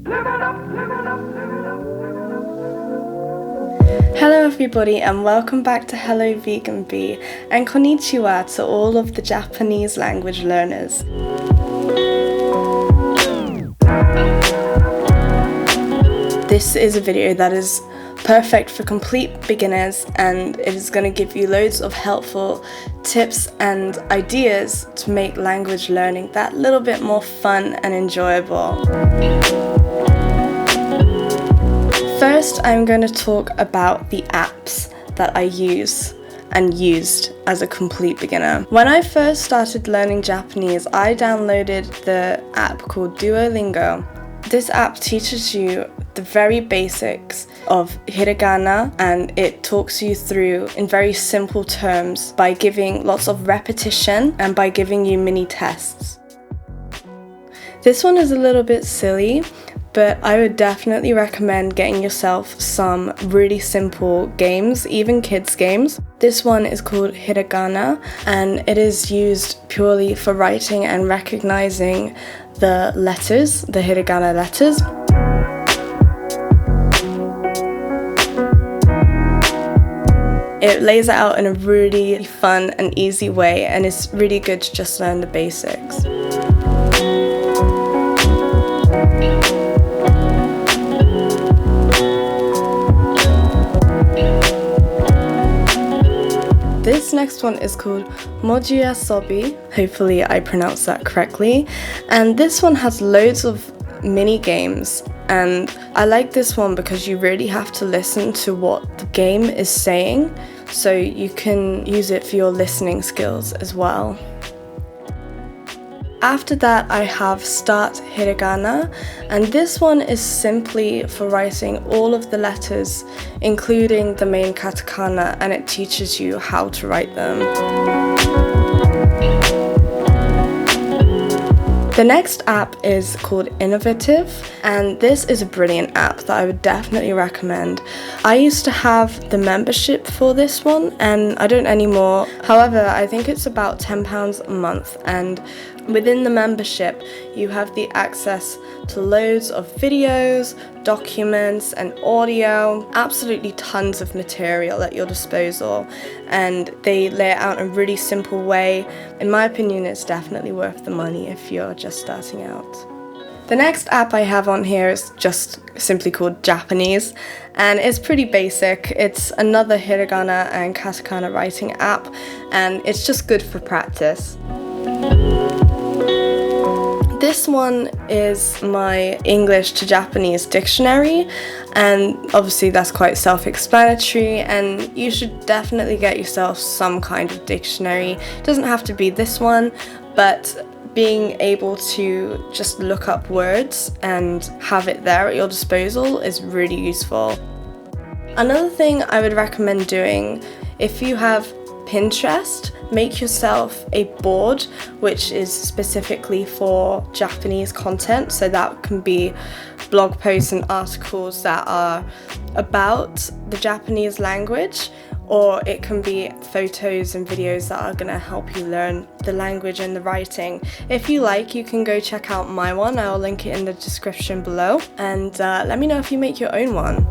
Hello everybody and welcome back to Hello Vegan Bee and konnichiwa to all of the Japanese language learners. This is a video that is perfect for complete beginners, and it is going to give you loads of helpful tips and ideas to make language learning that little bit more fun and enjoyable. First, I'm going to talk about the apps that I use and used as a complete beginner. When I first started learning Japanese, I downloaded the app called Duolingo. This app teaches you the very basics of hiragana, and it talks you through in very simple terms by giving lots of repetition and by giving you mini tests. This one is a little bit silly, but I would definitely recommend getting yourself some really simple games, even kids games. This one is called Hiragana, and it is used purely for writing and recognizing the letters, the hiragana letters. It lays it out in a really fun and easy way, and it's really good to just learn the basics. This next one is called Moji Asobi. Hopefully I pronounced that correctly. And this one has loads of mini games, and I like this one because you really have to listen to what the game is saying, so you can use it for your listening skills as well. After that, I have Start Hiragana, and this one is simply for writing all of the letters, including the main katakana, and it teaches you how to write them. The next app is called Innovative, and this is a brilliant app that I would definitely recommend. I used to have the membership for this one, and I don't anymore. However, I think it's about £10 a month, and within the membership you have the access to loads of videos, documents and audio, absolutely tons of material at your disposal, and they lay it out in a really simple way. In my opinion, it's definitely worth the money if you're just starting out. The next app I have on here is just simply called Japanese, and it's pretty basic. It's another hiragana and katakana writing app, and it's just good for practice. This one is my English to Japanese dictionary, and obviously that's quite self-explanatory, and you should definitely get yourself some kind of dictionary. It doesn't have to be this one, but being able to just look up words and have it there at your disposal is really useful. Another thing I would recommend doing, if you have Pinterest, make yourself a board which is specifically for Japanese content, so that can be blog posts and articles that are about the Japanese language, or it can be photos and videos that are going to help you learn the language and the writing. If you like, you can go check out my one. I'll link it in the description below, and let me know if you make your own one.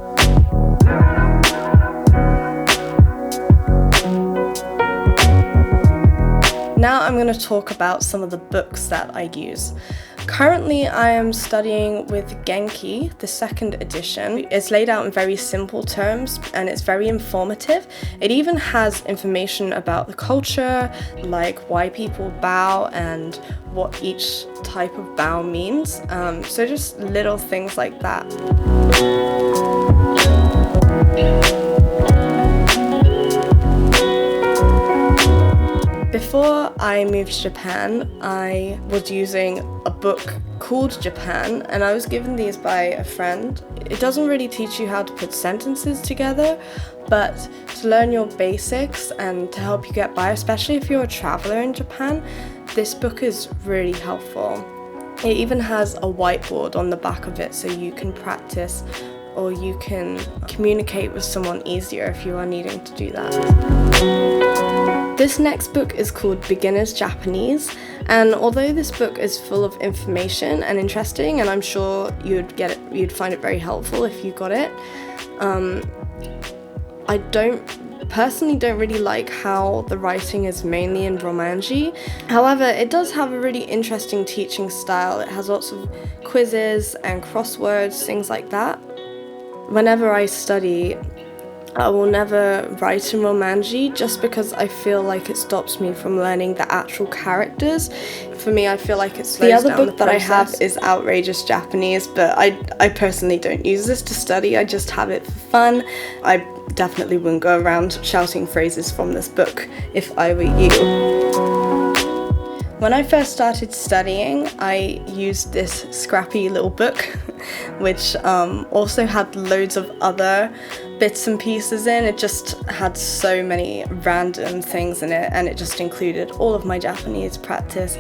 Now I'm going to talk about some of the books that I use. Currently I am studying with Genki, the second edition. It's laid out in very simple terms and it's very informative. It even has information about the culture, like why people bow and what each type of bow means. So just little things like that. Before I moved to Japan, I was using a book called Japan, and I was given these by a friend. It doesn't really teach you how to put sentences together, but to learn your basics and to help you get by, especially if you're a traveler in Japan, this book is really helpful. It even has a whiteboard on the back of it so you can practice, or you can communicate with someone easier if you are needing to do that. This next book is called Beginner's Japanese, and although this book is full of information and interesting, and I'm sure you'd find it very helpful if you got it, I personally don't really like how the writing is mainly in Romanji. However, it does have a really interesting teaching style. It has lots of quizzes and crosswords, things like that. Whenever I study, I will never write in Romanji just because I feel like it stops me from learning the actual characters. For me, I feel like it slows down the process. The other book that I have is Outrageous Japanese, but I personally don't use this to study. I just have it for fun. I definitely wouldn't go around shouting phrases from this book if I were you. When I first started studying, I used this scrappy little book, which also had loads of other bits and pieces in. It just had so many random things in it, and it just included all of my Japanese practice.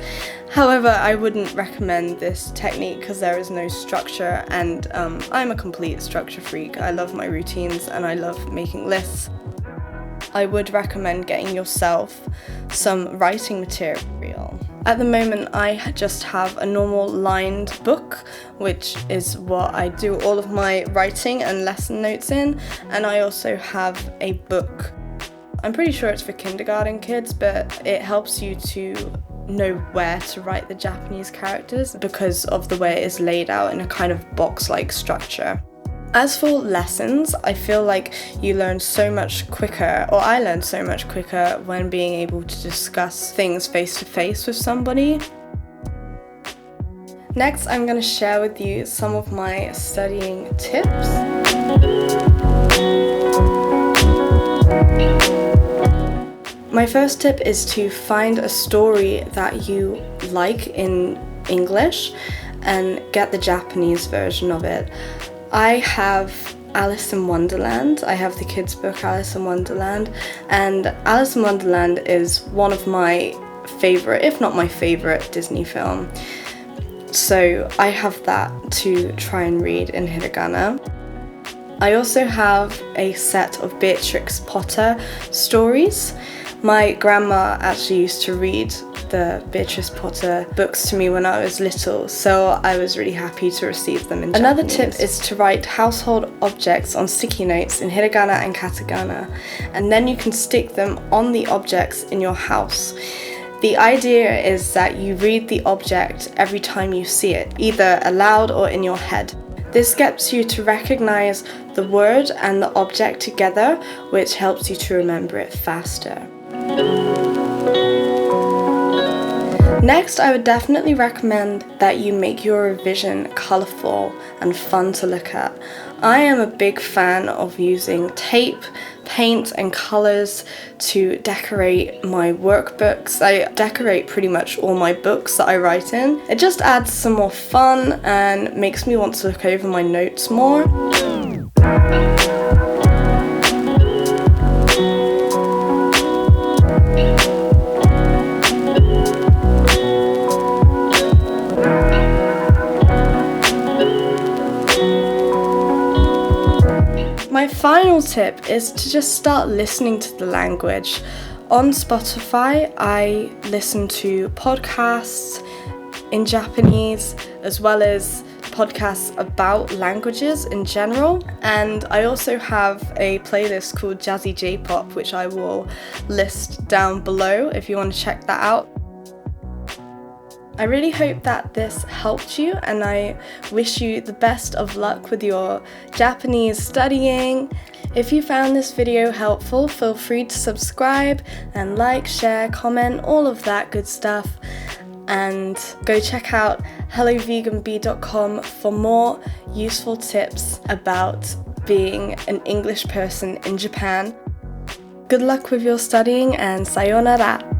However, I wouldn't recommend this technique because there is no structure, and I'm a complete structure freak. I love my routines and I love making lists. I would recommend getting yourself some writing material. At the moment, I just have a normal lined book, which is what I do all of my writing and lesson notes in, and I also have a book. I'm pretty sure it's for kindergarten kids, but it helps you to know where to write the Japanese characters because of the way it is laid out in a kind of box-like structure. As for lessons, I feel like you learn so much quicker, or I learned so much quicker when being able to discuss things face to face with somebody. Next, I'm going to share with you some of my studying tips. My first tip is to find a story that you like in English and get the Japanese version of it. I have Alice in Wonderland. I have the kids' book Alice in Wonderland, and Alice in Wonderland is one of my favourite, if not my favourite, Disney film. So I have that to try and read in hiragana. I also have a set of Beatrix Potter stories. My grandma actually used to read the Beatrice Potter books to me when I was little, so I was really happy to receive them in Japanese. Another tip is to write household objects on sticky notes in hiragana and katakana, and then you can stick them on the objects in your house. The idea is that you read the object every time you see it, either aloud or in your head. This gets you to recognize the word and the object together, which helps you to remember it faster. Next, I would definitely recommend that you make your revision colourful and fun to look at. I am a big fan of using tape, paint and colours to decorate my workbooks. I decorate pretty much all my books that I write in. It just adds some more fun and makes me want to look over my notes more. My final tip is to just start listening to the language. On Spotify, I listen to podcasts in Japanese as well as podcasts about languages in general, and I also have a playlist called Jazzy J-Pop, which I will list down below if you want to check that out. I really hope that this helped you, and I wish you the best of luck with your Japanese studying. If you found this video helpful, feel free to subscribe and like, share, comment, all of that good stuff. And go check out helloveganbee.com for more useful tips about being an English person in Japan. Good luck with your studying, and sayonara!